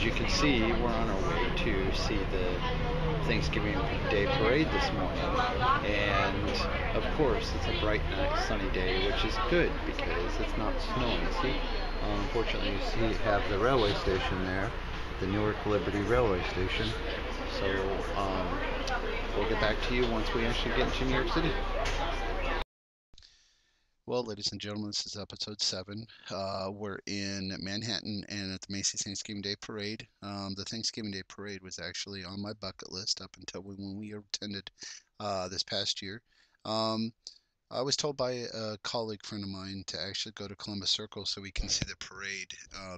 you can see, we're on our way to see the Thanksgiving Day parade this morning. And of course, it's a bright, nice, sunny day, which is good because it's not snowing. See, unfortunately, you see, have the railway station there, the Newark Liberty Railway Station. So we'll get back to you once we actually get into New York City. Well, ladies and gentlemen, this is episode 7. We're in Manhattan and at the Macy's Thanksgiving Day Parade. The Thanksgiving Day Parade was actually on my bucket list up until when we attended this past year. Um, I was told by a colleague friend of mine to actually go to Columbus Circle so we can see the parade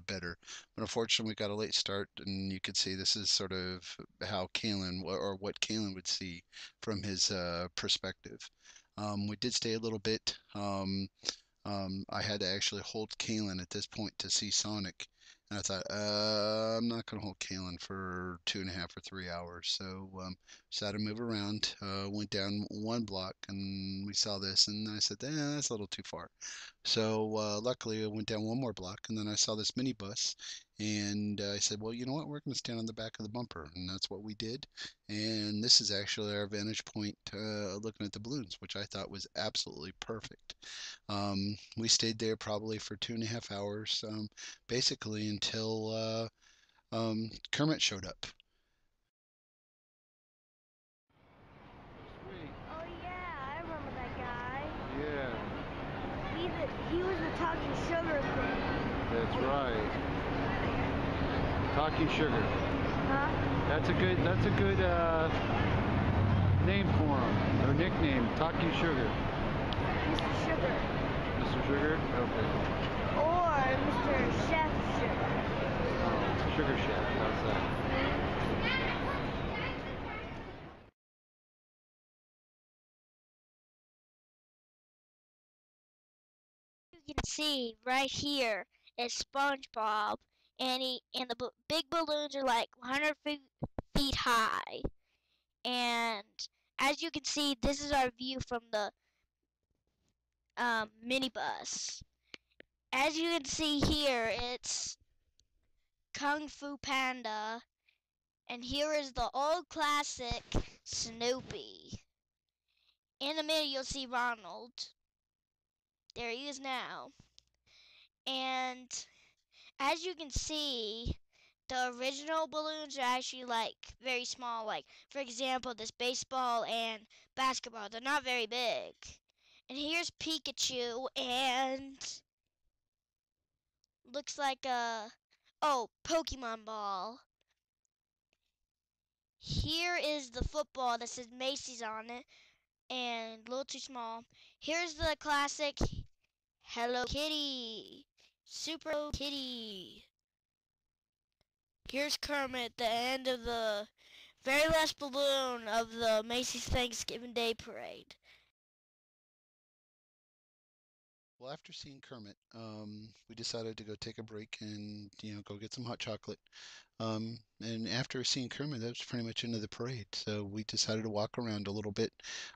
better. But unfortunately, we got a late start, and you could see this is sort of how Kalen, or what Kalen would see from his perspective. We did stay a little bit. I had to actually hold Kalen at this point to see Sonic. And I thought, I'm not going to hold Kalen for 2.5 or 3 hours. So decided to move around. Went down one block and we saw this. And I said, that's a little too far. So luckily, I went down one more block and then I saw this minibus. And I said, well, you know what? We're going to stand on the back of the bumper. And that's what we did. And this is actually our vantage point looking at the balloons, which I thought was absolutely perfect. We stayed there probably for 2.5 hours, basically until Kermit showed up. Sweet. Oh yeah, I remember that guy. Yeah, He was the talking sugar thing. that's right. Talking Sugar. Huh? That's a good name for him, or nickname. Talking Sugar. Mr. Sugar. Mr. Sugar? Okay. Or Mr. Chef Sugar. Oh, Sugar Chef. How's that? You can see right here is SpongeBob, and the big balloons are like 100 feet high. And as you can see, this is our view from the minibus. As you can see here, it's Kung Fu Panda, and here is the old classic Snoopy. In a minute, you'll see Ronald. There he is now. And as you can see, the original balloons are actually like very small. Like, for example, this baseball and basketball, they're not very big. And here's Pikachu, and looks like Pokemon ball. Here is the football that says Macy's on it, and a little too small. Here's the classic Hello Kitty, Super Kitty. Here's Kermit, the end of the very last balloon of the Macy's Thanksgiving Day Parade. Well, after seeing Kermit, we decided to go take a break and go get some hot chocolate. And after seeing Kermit, that was pretty much into the parade. So we decided to walk around a little bit.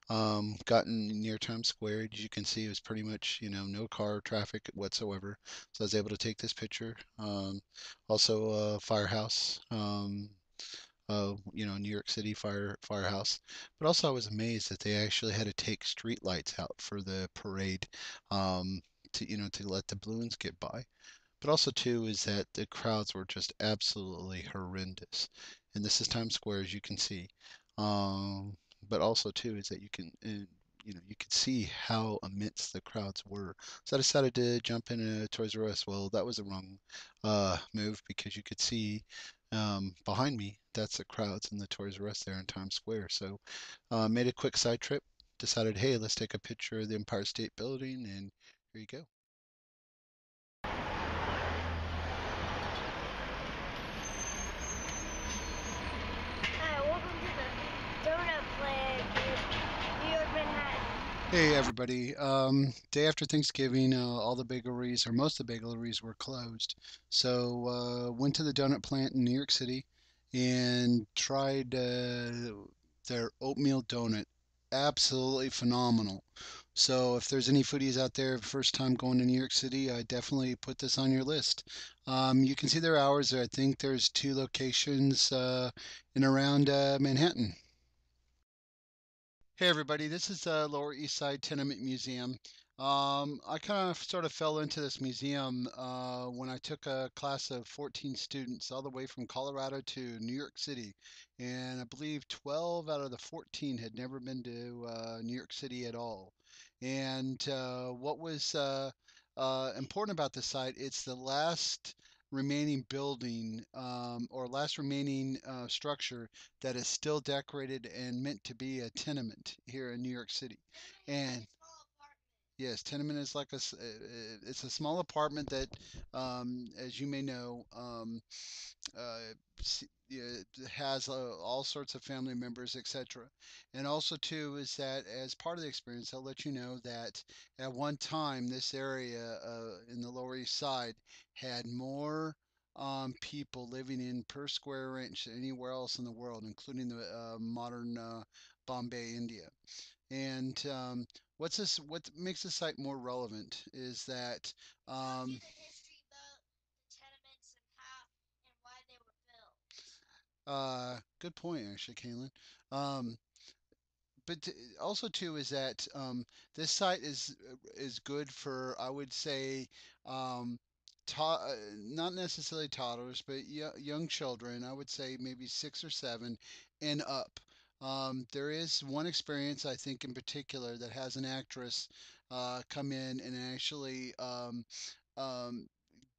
Gotten near Times Square. As you can see, it was pretty much, no car traffic whatsoever. So I was able to take this picture. Also, Firehouse. New York City firehouse. But also, I was amazed that they actually had to take street lights out for the parade, to let the balloons get by. But also too is that the crowds were just absolutely horrendous. And this is Times Square, as you can see. Um, but also too is that you could see how immense the crowds were. So I decided to jump in a Toys R Us. Well, that was the wrong move because you could see behind me, that's the crowds in the Toys R Us there in Times Square. So made a quick side trip. Decided, hey, let's take a picture of the Empire State Building, and here you go. Hi, welcome to the Donut Plant in New York, Manhattan. Hey everybody. Day after Thanksgiving, all the bakeries, or most of the bakeries, were closed. So went to the donut plant in New York City and tried their oatmeal donut. Absolutely phenomenal. So if there's any foodies out there first time going to New York City, I definitely put this on your list. You can see their hours. I think there's two locations in around Manhattan. Hey everybody, this is Lower East Side Tenement Museum. I kind of sort of fell into this museum when I took a class of 14 students all the way from Colorado to New York City. And I believe 12 out of the 14 had never been to New York City at all. And what was important about this site, it's the last remaining building or last remaining structure that is still decorated and meant to be a tenement here in New York City. And yes, tenement is like it's a small apartment that, as you may know, has all sorts of family members, etc. And also too is that as part of the experience, I'll let you know that at one time this area in the Lower East Side had more people living in per square inch than anywhere else in the world, including the modern Bombay, India. And what makes the site more relevant is that good point, actually, Kaylin. Um, but also too is that this site is good for I would say not necessarily toddlers, but young children. I would say maybe 6 or 7 and up. There is one experience I think in particular that has an actress come in and actually um,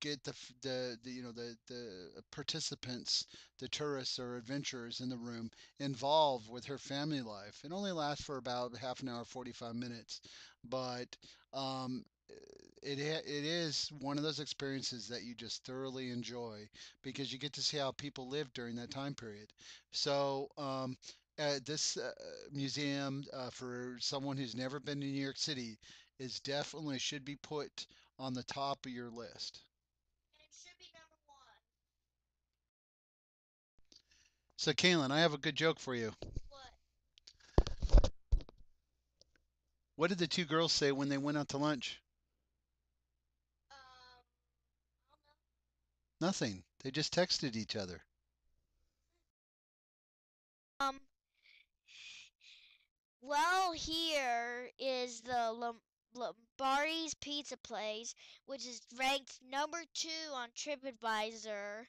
get the the participants, the tourists or adventurers in the room involved with her family life. It only lasts for about half an hour, 45 minutes, but um, it is one of those experiences that you just thoroughly enjoy because you get to see how people lived during that time period. So this museum for someone who's never been to New York City is definitely should be put on the top of your list. So, Kaylin, I have a good joke for you. What did the two girls say when they went out to lunch? Nothing. They just texted each other. Um, well, here is the Lombardi's Pizza Place, which is ranked number 2 on TripAdvisor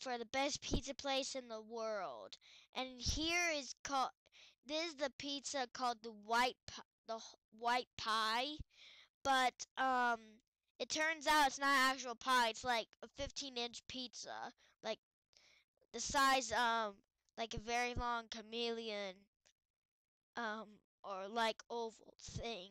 for the best pizza place in the world. And here is called this is the pizza called the white pie, but it turns out it's not actual pie. It's like a 15-inch pizza, like the size like a very long chameleon or like oval thing.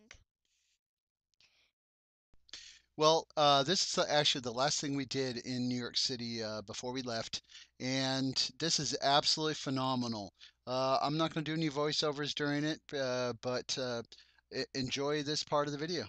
Well, this is actually the last thing we did in New York City before we left, and this is absolutely phenomenal. I'm not going to do any voiceovers during it, but enjoy this part of the video.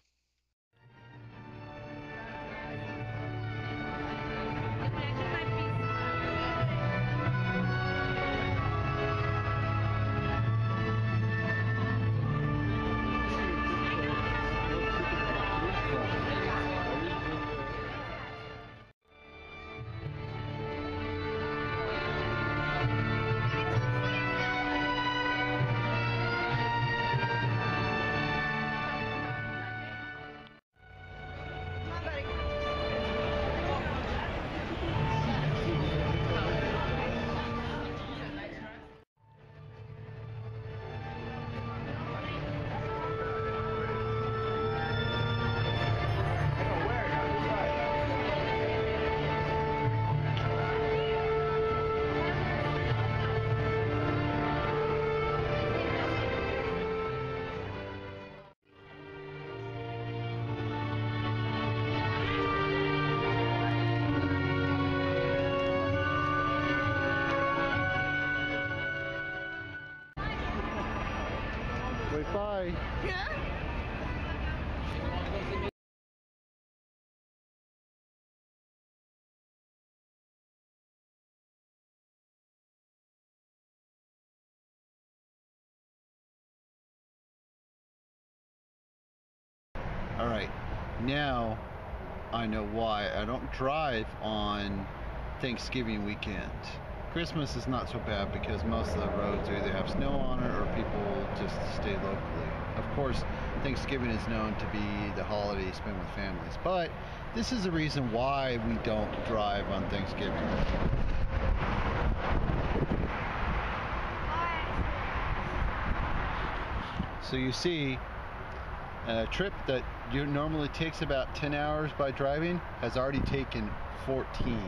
Wait, bye. All right, now I know why I don't drive on Thanksgiving weekend. Christmas is not so bad because most of the roads either have snow on it or people just stay locally. Of course, Thanksgiving is known to be the holiday spent with families, but this is the reason why we don't drive on Thanksgiving. So you see, a trip that normally takes about 10 hours by driving has already taken 14.